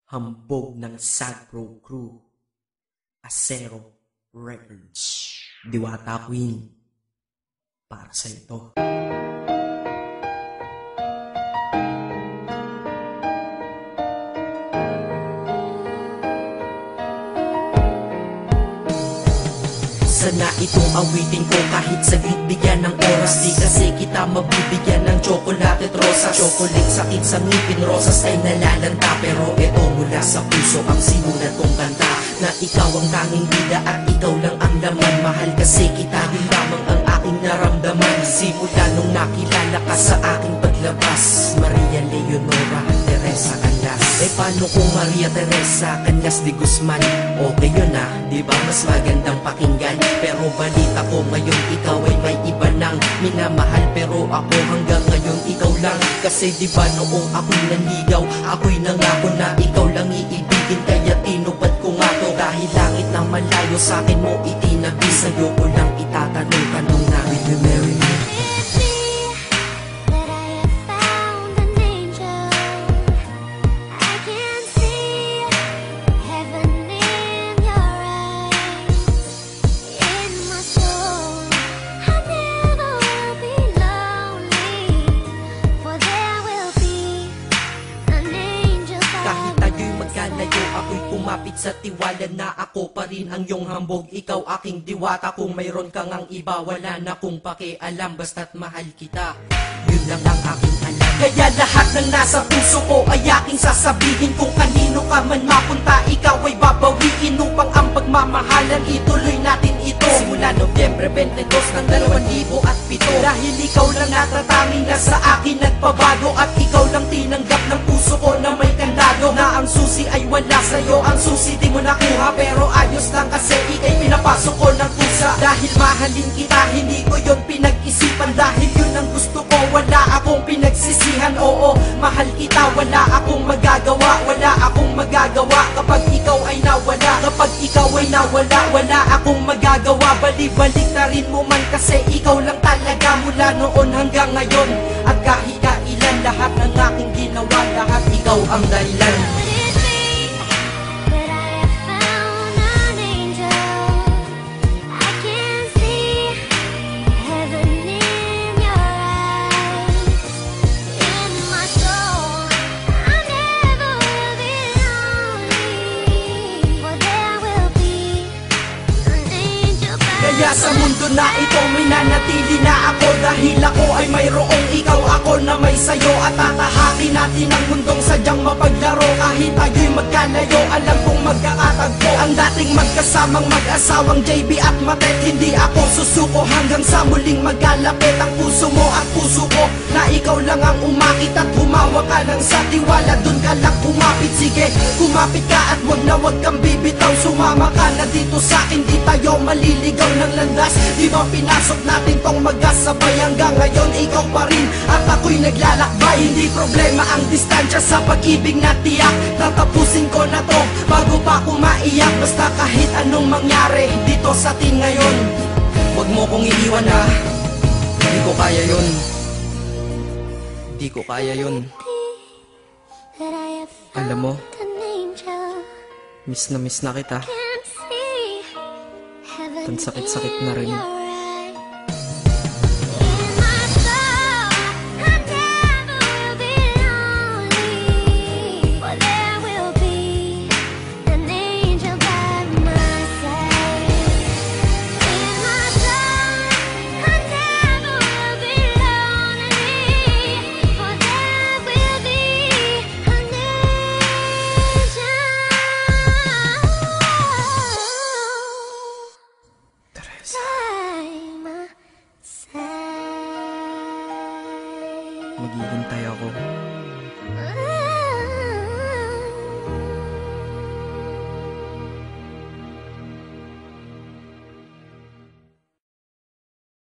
Hambog ng Sagpro Crew, Acero Records, Diwata Queen, para sa ito. Sana itong awitin ko kahit saglit bigyan ng oras. Di kasi kita mabibigyan ng tsokolate at rosas. Chocolate sakit sa ngipin, rosas ay nalalanta. Pero eto mula sa puso ang sinulat kong kanta, na ikaw ang tanging bida at ikaw lang ang laman. Mahal kasi kita, yun lamang ang aking naramdaman. Simula nung nakilala ka sa aking paglabas, Maria Leonora Teresa Canlas. Eh paano kung Maria Teresa Canlas de Guzman? Okay yun ah, di ba mas magandang pakinggan? Pero balita ko ngayon ikaw ay may iba nang minamahal. Pero ako hanggang ngayon ikaw lang. Kasi di ba noong ako'y nanligaw, ako'y nangako na ikaw lang iibigin. Kaya tinupad ko nga to, dahil langit na malayo sa akin mo itinabi. Sa'yo ko lang itatanong na, will you marry me? Ako'y kumapit sa tiwala na ako pa rin ang iyong hambog. Ikaw aking diwata, kung mayroon kang ang iba, wala na kong pakialam, basta't mahal kita. Yun lang ang aking alam. Kaya lahat ng nasa puso ko ay aking sasabihin. Kung kanino ka man mapunta, ikaw ay babawiin, upang ang pagmamahalan ituloy natin ito. Simula Nobyembre 22 ng 2007, dahil ikaw lang natatanging na sa akin nagpabago. At ikaw lang tinanggap ng puso ko na may kandado, na ang susi ay wala sa'yo, ang susi di mo nakuha. Pero ayos lang kasi ika'y pinapasok ko ng pusa. Dahil mahalin kita, hindi ko yun pinag-isipan. Dahil yun ang gusto ko, wala akong pinagsisihan. Oo, mahal kita, wala akong magagawa. Wala akong magagawa kapag ikaw ay nawala. Kapag ikaw ay nawala, wala akong magagawa. Bali-balik na rin mo man kasi ikaw lang talaga, mula noon hanggang ngayon. At kahit kailan, lahat ng aking ginawa, lahat ikaw ang dahilan. Kaya sa mundo na ito may nanatili na ako, dahil ako ay mayroong ikaw, ako na may sayo. At tatahakin natin ang mundong sadyang mapaglaro. Kahit tayo'y magkalayo, alam kong magkakatagpo. Ang dating magkasamang mag-asawang JB at Matet, hindi ako susuko hanggang sa muling magkalapit ang puso mo at puso ko, na ikaw lang ang umakit at humawa ka lang sa tiwala. Dun ka lang kumapit, sige kumapit ka at wag kang bibitaw. Sumama ka na dito sa akin, di tayo maliligaw ng landas. Di ba pinasok natin tong magkasabay, hanggang ngayon ikaw pa rin at ako'y naglalakbay. Hindi problema ang distansya sa pag-ibig na tiyak, tatapusin ko na to bago pa ako maiyak. Basta kahit anong mangyari dito sa atin ngayon, wag mo kong iiwan ha, di ko kaya yun. Di ko kaya yun. Alam mo, miss na kita. Tan sakit-sakit na rin. Maghihintay ako.